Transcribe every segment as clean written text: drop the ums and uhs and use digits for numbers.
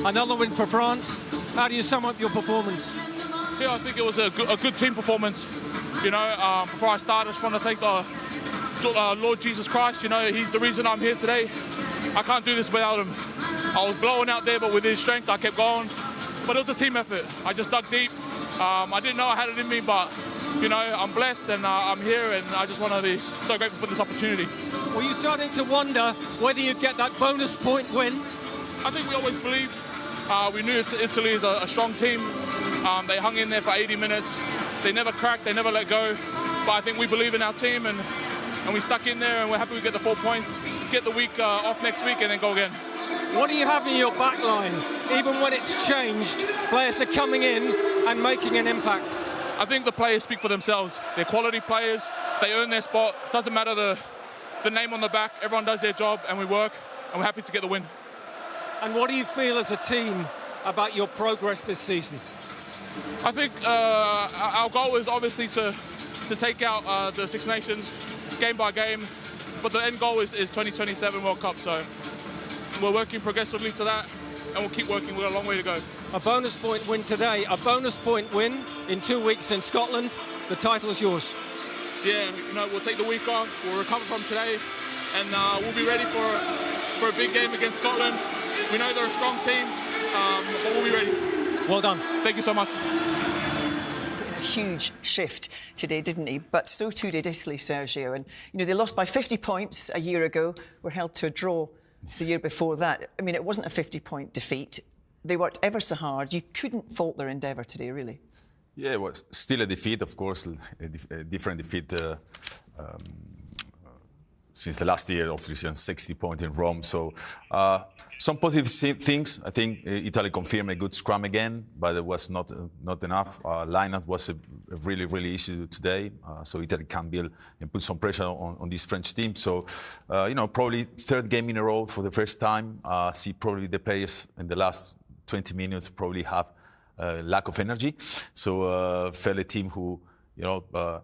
Another win for France. How do you sum up your performance? Yeah, I think it was a good team performance. You know, before I start, I just want to thank the Lord Jesus Christ. You know, he's the reason I'm here today. I can't do this without him. I was blowing out there, but with his strength, I kept going. But it was a team effort. I just dug deep. I didn't know I had it in me, but, you know, I'm blessed and I'm here, and I just want to be so grateful for this opportunity. Were you starting to wonder whether you'd get that bonus point win? I think we always believed. We knew Italy is a strong team. They hung in there for 80 minutes. They never cracked, they never let go. But I think we believe in our team, and we stuck in there, and we're happy we get the 4 points, get the week off next week, and then go again. What do you have in your back line? Even when it's changed, players are coming in and making an impact. I think the players speak for themselves. They're quality players. They earn their spot. Doesn't matter the name on the back. Everyone does their job, and we work, and we're happy to get the win. And what do you feel as a team about your progress this season? I think our goal is obviously to take out the Six Nations game by game, but the end goal is 2027 World Cup. So we're working progressively to that, and we'll keep working. We've got a long way to go. A bonus point win today, a bonus point win in 2 weeks in Scotland. The title is yours. Yeah, you know, we'll take the week off. We'll recover from today, and we'll be ready for a big game against Scotland. We know they're a strong team, but we'll be ready. Well done. Thank you so much. A huge shift today, didn't he? But so too did Italy, Sergio. And, you know, they lost by 50 points a year ago, were held to a draw the year before that. I mean, it wasn't a 50-point defeat. They worked ever so hard. You couldn't fault their endeavour today, really. Yeah, it was still a defeat, of course, a different defeat since the last year, obviously, on 60 points in Rome. So some positive things. I think Italy confirmed a good scrum again, but it was not enough. Lineup was a really issue today. So Italy can build and put some pressure on this French team. So, you know, probably third game in a row for the first time. See probably the players in the last 20 minutes probably have lack of energy. So felt a team who, you know,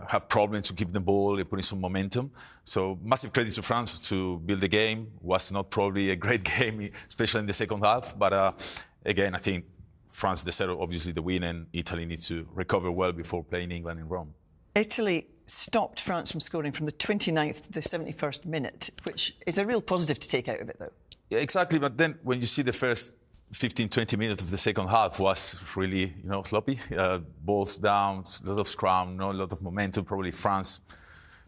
have problems to keep the ball and putting some momentum. So massive credit to France to build the game. Was not probably a great game, especially in the second half. But again, I think France deserved obviously the win, and Italy needs to recover well before playing England in Rome. Italy stopped France from scoring from the 29th to the 71st minute, which is a real positive to take out of it, though. Yeah, exactly. But then when you see the first 15-20 minutes of the second half was really, you know, sloppy. Balls down, a lot of scrum, not a lot of momentum. Probably France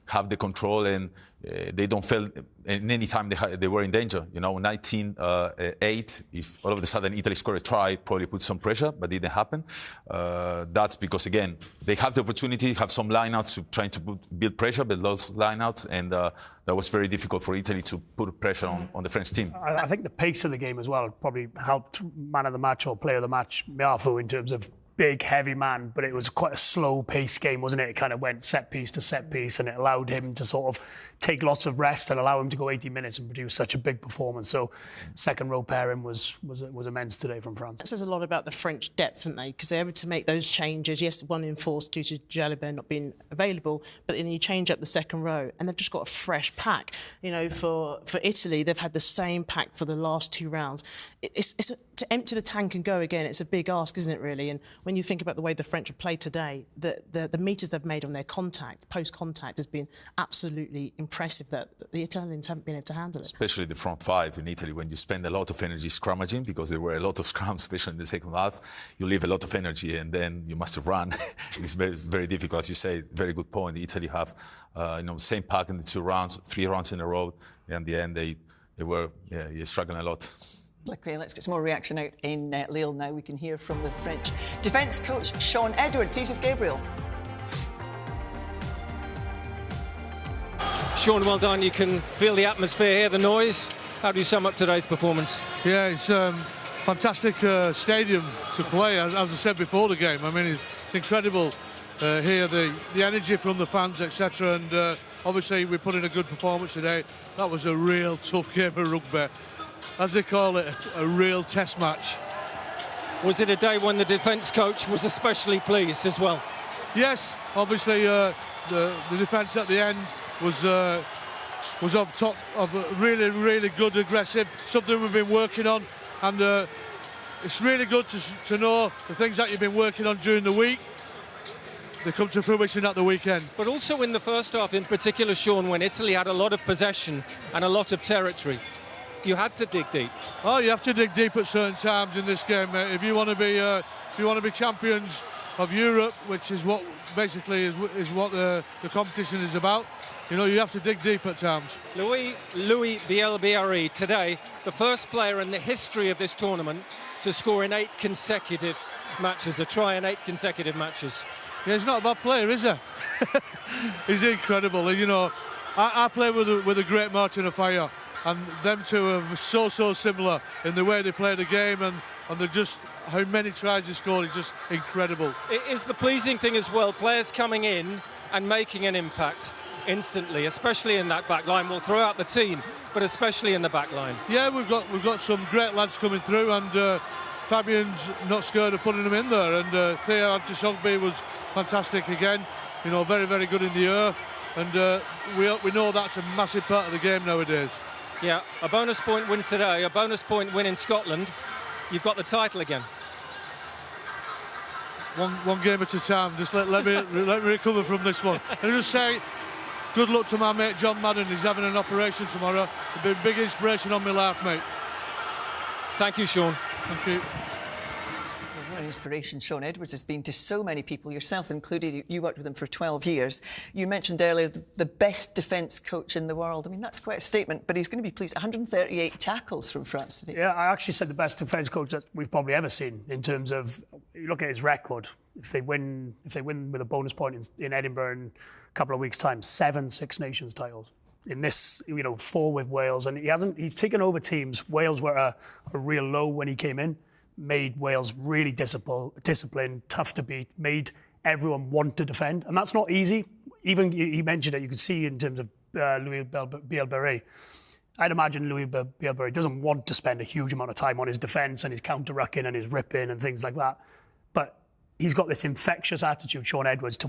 have the control, and they don't feel in any time they were in danger. You know, 19-8. If all of a sudden Italy scored a try, probably put some pressure, but it didn't happen. That's because again they have the opportunity, have some lineouts to trying to build pressure, but lost lineouts, and that was very difficult for Italy to put pressure on the French team. I think the pace of the game as well probably helped man of the match or player of the match Miafu in terms of big, heavy man, but it was quite a slow-paced game, wasn't it? It kind of went set-piece to set-piece, and it allowed him to sort of take lots of rest and allow him to go 80 minutes and produce such a big performance. So second-row pairing was immense today from France. That says a lot about the French depth, didn't they? Because they're able to make those changes. Yes, one enforced due to Jalibert not being available, but then you change up the second row, and they've just got a fresh pack. You know, for Italy, they've had the same pack for the last 2 rounds. To empty the tank and go again, it's a big ask, isn't it, really? And when you think about the way the French have played today, the metres they've made on their contact, post-contact, has been absolutely impressive that the Italians haven't been able to handle it. Especially the front five in Italy, when you spend a lot of energy scrummaging, because there were a lot of scrums, especially in the second half, you leave a lot of energy and then you must run. It's very, very difficult, as you say, very good point. Italy have, you know, same pack in the 2 rounds, 3 rounds in a row, and in the end they were struggling a lot. OK, let's get some more reaction out in Lille now. We can hear from the French defence coach, Sean Edwards. He's with Gabriel. Sean, well done. You can feel the atmosphere here, the noise. How do you sum up today's performance? Yeah, it's fantastic stadium to play, as I said before the game. I mean, it's incredible here, the energy from the fans, etc. And obviously we put in a good performance today. That was a real tough game of rugby. As they call it, a real test match. Was it a day when the defence coach was especially pleased as well? Yes, obviously the defence at the end was off top of really good, aggressive, something we've been working on, and it's really good to know the things that you've been working on during the week, they come to fruition at the weekend. But also in the first half in particular, Sean, when Italy had a lot of possession and a lot of territory, you had to dig deep. Oh, you have to dig deep at certain times in this game, mate. If you want to be champions of Europe, which is what basically is what the competition is about, you know, you have to dig deep at times. Louis Bielbiarri today, the first player in the history of this tournament to score in 8 consecutive matches, a try in 8 consecutive matches. Yeah, he's not a bad player, is he? He's incredible. You know, I play with a great Martin of Fire, and them two are so similar in the way they play the game, and they're just, how many tries they scored is just incredible. It is the pleasing thing as well, players coming in and making an impact instantly, especially in that back line. We'll throw out the team, but especially in the back line. Yeah, we've got some great lads coming through, and Fabian's not scared of putting them in there, and Theo Antisogbe was fantastic again, you know, very good in the air, and we know that's a massive part of the game nowadays. Yeah, a bonus point win today, a bonus point win in Scotland, you've got the title again. One game at a time. Just let me recover from this one. And just say good luck to my mate John Madden. He's having an operation tomorrow. It's been a big inspiration on my life, mate. Thank you, Sean. Thank you. What an inspiration Sean Edwards has been to so many people, yourself included. You worked with him for 12 years. You mentioned earlier the best defence coach in the world. I mean, that's quite a statement, but he's going to be pleased. 138 tackles from France today. Yeah, I actually said the best defence coach that we've probably ever seen in terms of, you look at his record. If they win with a bonus point in Edinburgh in a couple of weeks' time, 7 Six Nations titles. In this, you know, 4 with Wales, and he's taken over teams. Wales were a real low when he came in, made Wales really disciplined, tough to beat, made everyone want to defend, and that's not easy. Even he mentioned it, you could see in terms of Louis Bielbiarri. I'd imagine Louis Bielbiarri doesn't want to spend a huge amount of time on his defence and his counter-rucking and his ripping and things like that, but he's got this infectious attitude, Sean Edwards, to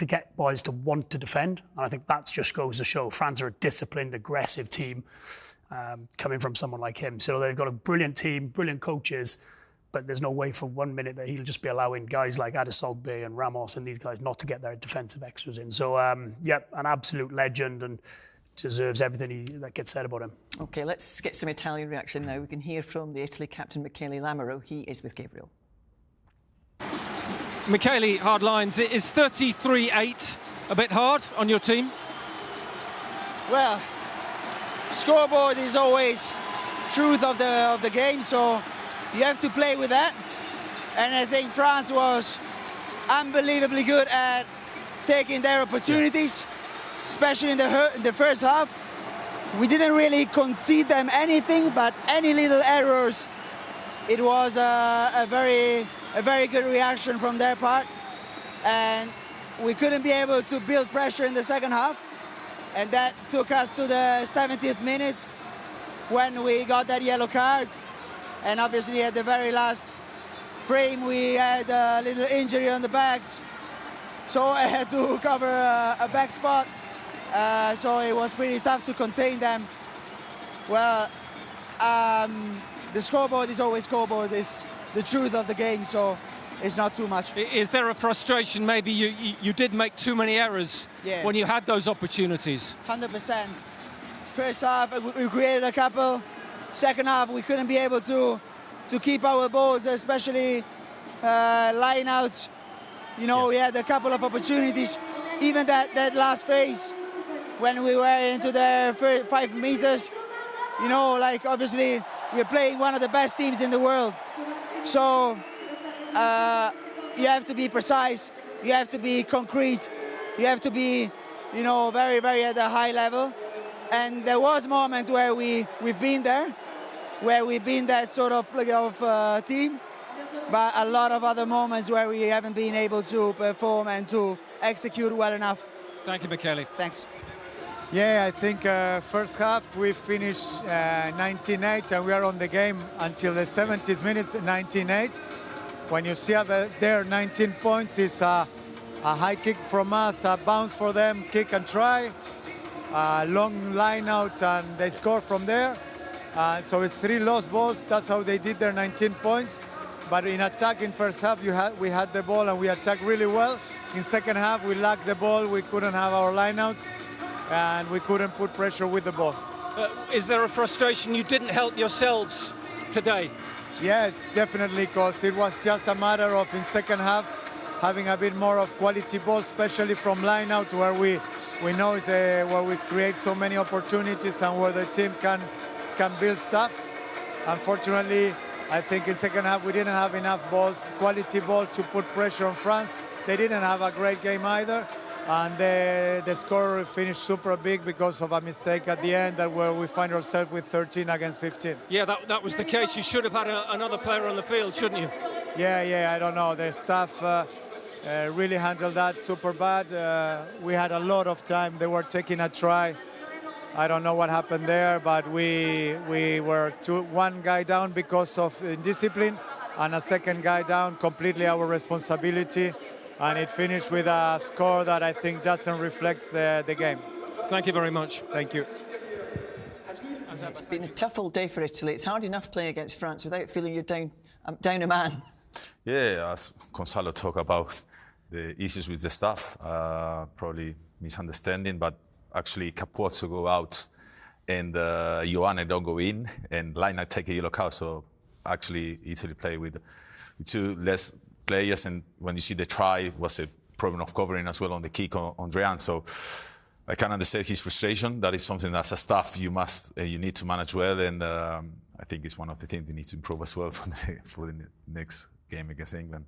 get boys to want to defend, and I think that just goes to show France are a disciplined, aggressive team coming from someone like him. So they've got a brilliant team, brilliant coaches, but there's no way for 1 minute that he'll just be allowing guys like Adesogbe and Ramos and these guys not to get their defensive extras in. So, yeah, an absolute legend and deserves everything that gets said about him. OK, let's get some Italian reaction now. We can hear from the Italy captain, Michele Lamaro. He is with Gabriel. Michele, hard lines. Is 33-8 a bit hard on your team? Well, scoreboard is always truth of the game, so you have to play with that. And I think France was unbelievably good at taking their opportunities, especially in the first half. We didn't really concede them anything, but any little errors, it was a very good reaction from their part. And we couldn't be able to build pressure in the second half. And that took us to the 70th minute when we got that yellow card. And obviously at the very last frame, we had a little injury on the backs. So I had to cover a back spot. So it was pretty tough to contain them. Well, the scoreboard is always scoreboard. It's the truth of the game, so it's not too much. Is there a frustration? Maybe you did make too many errors when you had those opportunities. 100%. First half, we created a couple. Second half, we couldn't be able to keep our balls, especially line outs. You know, we had a couple of opportunities. Even that last phase, when we were into the 5 meters, you know, like obviously we're playing one of the best teams in the world. So you have to be precise, you have to be concrete, you have to be, you know, very at a high level. And there was a moment where we've been there, where we've been that sort of team, but a lot of other moments where we haven't been able to perform and to execute well enough. Thank you, Michele. Thanks. Yeah, I think first half we finished 19-8 and we are on the game until the 70th minute, 19-8. When you see there 19 points, it's a high kick from us, a bounce for them, kick and try, long line out, and they score from there. So it's 3 lost balls. That's how they did their 19 points. But in attack in first half, we had the ball and we attacked really well. In second half, we lacked the ball. We couldn't have our lineouts and we couldn't put pressure with the ball. Is there a frustration you didn't help yourselves today? Yes, definitely, because it was just a matter of, in second half, having a bit more of quality ball, especially from lineouts where we know is where we create so many opportunities and where the team can build stuff. Unfortunately, I think in second half we didn't have enough balls, quality balls to put pressure on France. They didn't have a great game either. And the score finished super big because of a mistake at the end that where we find ourselves with 13 against 15. Yeah, that was the case. You should have had another player on the field, shouldn't you? Yeah, I don't know. The staff really handled that super bad. We had a lot of time. They were taking a try. I don't know what happened there, but we were one guy down because of indiscipline and a second guy down, completely our responsibility. And it finished with a score that I think doesn't reflect the game. Thank you very much. Thank you. It's been a tough all day for Italy. It's hard enough playing against France without feeling you're down a man. Yeah, as Gonzalo talked about the issues with the staff, probably misunderstanding, but actually Capozzo go out and Ioane don't go in and Laina take a yellow card. So actually Italy play with 2 less players, and when you see the try, it was a problem of covering as well on the kick on Drean. So I can understand his frustration. That is something as a staff you need to manage well, and I think it's one of the things they need to improve as well for the next game against England.